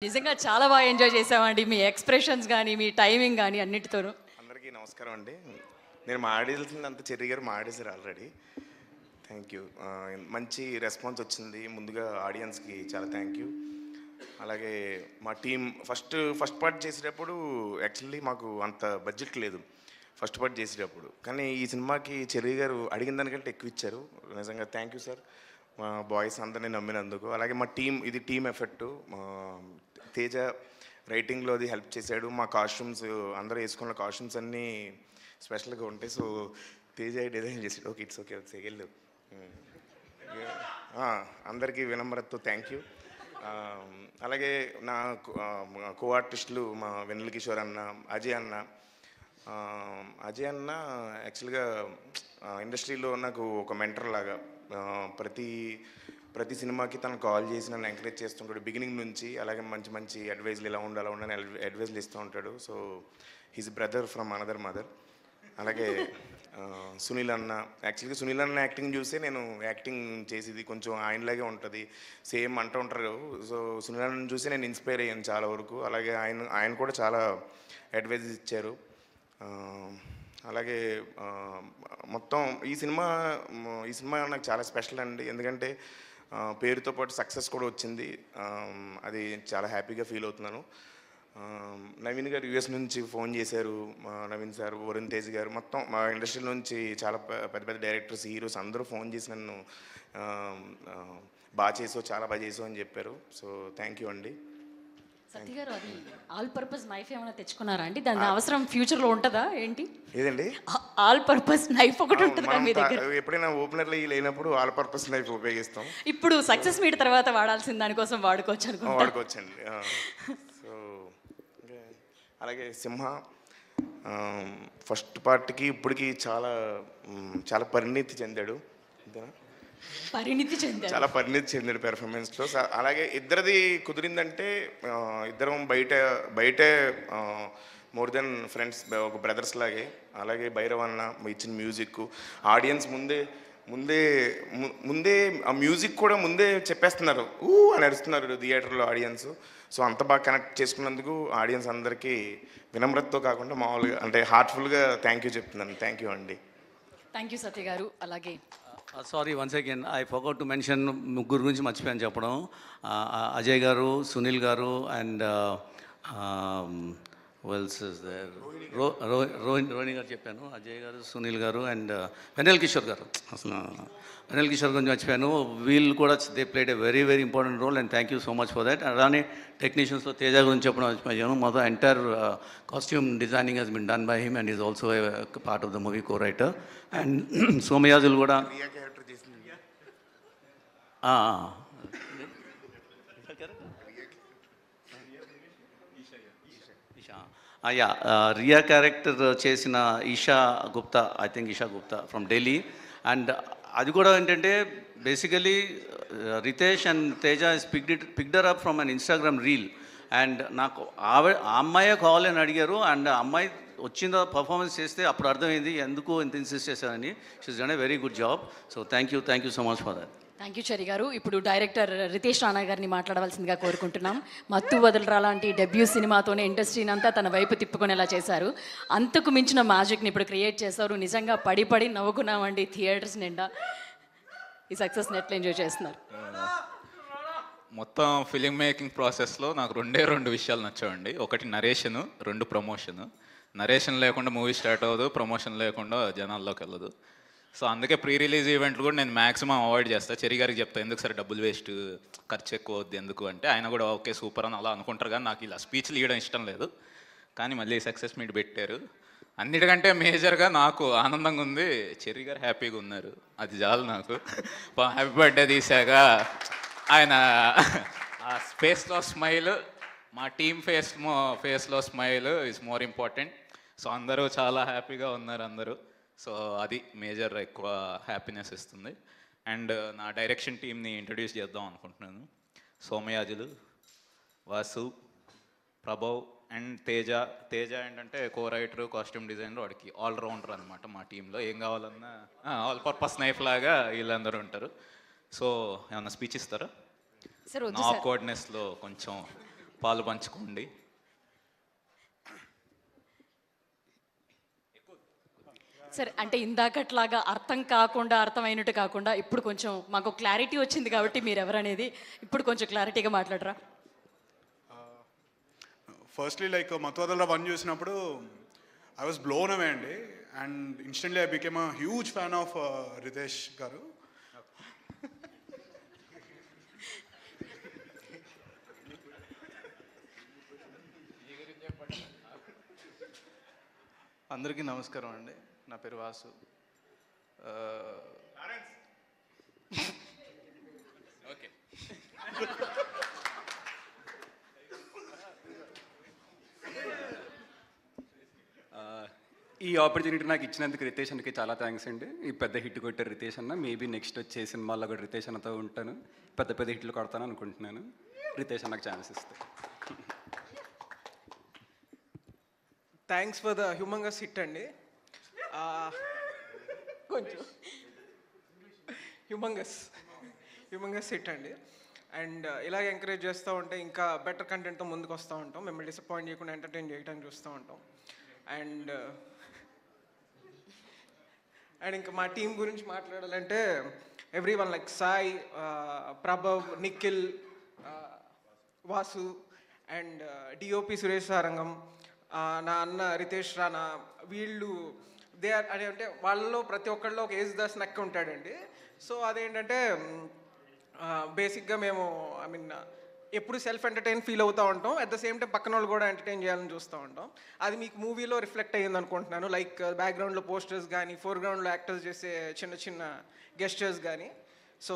నిజంగా చాలా బాగా ఎంజాయ్ చేసామండి. మీ ఎక్స్‌ప్రెషన్స్ గాని, మీ టైమింగ్ గాని అన్నిటితోను. అందరికీ నమస్కారం అండి. నేను మాడేయాల్సిందంతా చెర్రీ గారు మాడేశారు ఆల్రెడీ. Thank you. మంచి రెస్పాన్స్ వచ్చింది. ముందుగా ఆడియన్స్కి చాలా థ్యాంక్ యూ. అలాగే మా టీం ఫస్ట్ పార్ట్ చేసేటప్పుడు యాక్చువల్లీ మాకు అంత బడ్జెట్ లేదు ఫస్ట్ పార్ట్ చేసేటప్పుడు. కానీ ఈ సినిమాకి చెర్రీ గారు అడిగిన దానికంటే ఎక్కువ ఇచ్చారు. నిజంగా థ్యాంక్ యూ సార్. మా బాయ్స్ అందరినీ నమ్మినందుకు. అలాగే మా టీం, ఇది టీం ఎఫెక్టు. తేజ రైటింగ్లో అది హెల్ప్ చేశాడు. మా కాస్ట్యూమ్స్ అందరూ వేసుకున్న కాస్ట్యూమ్స్ అన్నీ స్పెషల్గా ఉంటాయి. సో తేజ డిజైన్ చేసాడు. ఓకే, ఇట్స్ ఓకే, ఓకే వెళ్ళు. అందరికీ వినమ్రతతో థ్యాంక్ యూ. అలాగే నా కో ఆర్టిస్టులు మా వెన్నెల కిషోర్ అన్న, అజయ్ అన్న. అజయ్ అన్న యాక్చువల్గా ఇండస్ట్రీలో నాకు ఒక మెంటర్ లాగా. ప్రతి సినిమాకి తను కాల్ చేసి నన్ను ఎంకరేజ్ చేస్తుంటాడు బిగినింగ్ నుంచి. అలాగే మంచి మంచి అడ్వైజ్లు ఇలా ఉండాలి ఉండని అడ్వైజ్లు ఇస్తూ ఉంటాడు. So he's brother from another mother. అలాగే సునీల్ అన్న, యాక్చువల్గా సునీల్ అన్న యాక్టింగ్ చూస్తే నేను యాక్టింగ్ చేసేది కొంచెం ఆయనలాగే ఉంటుంది, సేమ్ అంటూ ఉంటారు. సో సునీల్ అన్న చూసి నేను ఇన్స్పైర్ అయ్యాను చాలా వరకు. అలాగే ఆయన కూడా చాలా అడ్వైజెస్ ఇచ్చారు. అలాగే మొత్తం ఈ సినిమా నాకు చాలా స్పెషల్ అండి. ఎందుకంటే పేరుతో పాటు సక్సెస్ కూడా వచ్చింది. అది చాలా హ్యాపీగా ఫీల్ అవుతున్నాను. నవీన్ గారు యూఎస్ నుంచి ఫోన్ చేశారు. నవీన్ సార్, వరుణ్ తేజ్ గారు, మొత్తం మా ఇండస్ట్రీ నుంచి చాలా పెద్ద పెద్ద డైరెక్టర్స్, హీరోస్ అందరూ ఫోన్ చేసి నన్ను చాలా బాగా చేసావు అని చెప్పారు. సో థ్యాంక్ యూ అండి. సత్య గారు, అది ఆల్ పర్పస్ నైఫ్ ఏమైనా తెచ్చుకున్నారా అండి? దాని అవసరం ఫ్యూచర్లో ఉంటుందా ఏంటి? ఏదండి? ఆల్ పర్పస్ నైఫ్ ఒకటి ఉంటుందా మీ దగ్గర? ఎప్పుడైనా ఓపెనర్లు లేనప్పుడు ఆల్ పర్పస్ నైఫ్ ఉపయోగిస్తాం. ఇప్పుడు సక్సెస్ మీట్ తర్వాత వాడాల్సిన దానికోసం వాడుకోవచ్చండి. సో అలాగే సింహ ఫస్ట్ పార్ట్కి ఇప్పటికి చాలా పరిణితి చెందాడు. చాలా పరిణితి చెందాడు పెర్ఫార్మెన్స్లో. అలాగే ఇద్దరిది కుదిరిందంటే ఇద్దరం బయటే మోర్ దెన్ ఫ్రెండ్స్, ఒక బ్రదర్స్ లాగే. అలాగే భైరవ్ అన్న ఇచ్చిన మ్యూజిక్, ఆడియన్స్ ముందే ఆ మ్యూజిక్ కూడా ముందే చెప్పేస్తున్నారు, అని అరుస్తున్నారు థియేటర్లో ఆడియన్స్. సో అంత బాగా కనెక్ట్ చేసుకున్నందుకు ఆడియన్స్ అందరికీ వినమ్రతతో కాకుండా మామూలుగా అంటే హార్ట్ఫుల్గా థ్యాంక్ యూ చెప్తున్నాను. థ్యాంక్ యూ అండి. థ్యాంక్ యూ సత్య గారు. అలాగే sorry, once again I forgot to mention, ముగ్గురు గురించి మర్చిపోయాను చెప్పడం. అజయ్ గారు, సునీల్ గారు అండ్ వెల్స్ రోహిణి గారు చెప్పాను. అజయ్ గారు, సునీల్ గారు అండ్ వెన్నెల కిషోర్ గారు. అసలు వెన్నెల కిషోర్ గురించి మర్చిపోయాను. వీళ్ళు కూడా they played a very very important role and thank you so much for that. అలానే టెక్నీషియన్స్లో తేజ గురించి చెప్పడం మర్చిపోయాను. మొత్తం entire costume designing he's been done by him and is also a part of the movie co-writer. And Somayajulu కూడా Riya character చేసిన Esha Gupta, I think Esha Gupta from Delhi. And అది కూడా ఏంటంటే basically Ritesh and Teja is picked up from an Instagram reel. And నాకు ఆ అమ్మాయే కావాలని అడిగారు. అండ్ ఆ అమ్మాయి వచ్చిందో పర్ఫార్మెన్స్ చేస్తే అప్పుడు అర్థమైంది ఎందుకు ఇంత ఇన్సిస్ట్ చేశానని. She's done a very good job. So thank you so much for that. Thank you cherry గారు. ఇప్పుడు డైరెక్టర్ రితేష్ రాణా గారిని మాట్లాడవలసిందిగా కోరుకుంటున్నాం. మత్తు వదలరా లాంటి డెబ్యూ సినిమాతోనే ఇండస్ట్రీని అంతా తన వైపు తిప్పుకునేలా చేశారు. అంతకు మించిన మ్యాజిక్ని ఇప్పుడు క్రియేట్ చేశారు. నిజంగా పడి నవ్వుకున్నామండి థియేటర్స్ నిండా. ఈ సక్సెస్ని ఎట్లా ఎంజాయ్ చేస్తున్నారు? మొత్తం ఫిలిం మేకింగ్ ప్రాసెస్లో నాకు రెండు విషయాలు నచ్చావండి. ఒకటి నరేషను, రెండు ప్రమోషను. నరేషన్ లేకుండా మూవీ స్టార్ట్ అవ్వదు, ప్రమోషన్ లేకుండా జనాల్లోకి వెళ్ళదు. సో అందుకే ప్రీ రిలీజ్ ఈవెంట్లు కూడా నేను మ్యాక్సిమం అవాయిడ్ చేస్తాను. చెర్రీ గారికి చెప్తాను, ఎందుకు సరే డబ్బులు వేస్ట్, ఖర్చు ఎక్కువ వద్దు ఎందుకు అంటే, ఆయన కూడా ఓకే సూపర్ అని అలా అనుకుంటారు. కానీ నాకు ఇలా స్పీచ్లు ఇవ్వడం ఇష్టం లేదు. కానీ మళ్ళీ సక్సెస్ మీట్ పెట్టారు. అన్నిటికంటే మేజర్గా నాకు ఆనందంగా ఉంది, చెర్రీ గారు హ్యాపీగా ఉన్నారు, అది చాలు నాకు. హ్యాపీ బర్త్డే తీసాక ఆయన ఆ ఫేస్లో స్మైల్, మా టీమ్ ఫేస్లో smile is more important. So అందరూ చాలా హ్యాపీగా ఉన్నారు అందరూ. సో అది మేజర్ ఎక్కువ హ్యాపీనెస్ ఇస్తుంది. అండ్ నా డైరెక్షన్ టీమ్ని ఇంట్రడ్యూస్ చేద్దాం అనుకుంటున్నాను. సోమయాజులు, వాసు, ప్రభవ్ అండ్ తేజ ఏంటంటే కో రైటర్, కాస్ట్యూమ్ డిజైనర్, వాడికి ఆల్రౌండర్ అనమాట. మా టీంలో ఏం కావాలన్నా ఆల్ పర్పస్ నైఫ్ లాగా వీళ్ళందరూ ఉంటారు. సో ఏమన్నా స్పీచ్ ఇస్తారా? సార్ నా ఆక్వర్డ్నెస్లో కొంచెం పాలు పంచుకోండి. సరే, అంటే ఇందాకట్లాగా అర్థం కాకుండా అర్థమైనట్టు కాకుండా ఇప్పుడు కొంచెం మాకు క్లారిటీ వచ్చింది కాబట్టి మీరు ఎవరనేది ఇప్పుడు కొంచెం క్లారిటీగా మాట్లాడరా. ఫస్ట్లీ లైక్ మత్తువదలరా 1 చూసినప్పుడు ఐ వాజ్ బ్లోన్ అవే అండి, and instantly I became a huge fan of Ritesh garu. అందరికీ నమస్కారం అండి. నా పేరు వాసు. ఓకే. ఈ ఆపర్చునిటీ నాకు ఇచ్చినందుకు రితేష్ అన్నకి చాలా థ్యాంక్స్ అండి. ఈ పెద్ద హిట్ కొట్టారు రితేష్ అన్న. మేబీ నెక్స్ట్ వచ్చే సినిమాల్లో కూడా రితేష్ అన్నతో ఉంటాను, పెద్ద పెద్ద హిట్లు కొడతాను అనుకుంటున్నాను. రితేష్ అన్నకు ఛాన్స్ ఇస్తే. Thanks for the humongous hit అండి. కొంచెం హ్యూమంగస్ హిట్ అండి. అండ్ ఇలాగ ఎంకరేజ్ చేస్తూ ఉంటే ఇంకా బెటర్ కంటెంట్తో ముందుకు వస్తూ ఉంటాం. మిమ్మల్ని డిసప్పాయింట్ చేయకుండా ఎంటర్టైన్ చేయడానికి చూస్తూ ఉంటాం. అండ్ ఇంకా మా టీం గురించి మాట్లాడాలంటే everyone like Sai, Prabhav, Nikhil, Vasu and DOP Suresh Sarangam, నా అన్న రితేష్ రానా, వీళ్ళు దే ఆర్ అంటే వాళ్ళలో ప్రతి ఒక్కళ్ళలో ఒక ఏజ్ దాస్ నక్క ఉంటాడండి. సో అదేంటంటే బేసిక్గా మేము ఐ మీన్ ఎప్పుడు సెల్ఫ్ ఎంటర్టైన్ ఫీల్ అవుతూ ఉంటాం, అట్ ద సేమ్ టైం పక్కన వాళ్ళు కూడా ఎంటర్టైన్ చేయాలని చూస్తూ ఉంటాం. అది మీకు మూవీలో రిఫ్లెక్ట్ అయ్యింది అనుకుంటున్నాను. లైక్ బ్యాక్గ్రౌండ్లో పోస్టర్స్ కానీ, ఫోర్గ్రౌండ్లో యాక్టర్స్ చేసే చిన్న చిన్న గెస్టర్స్ కానీ. So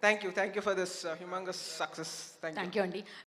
thank you for this humongous success. Thank you అండి.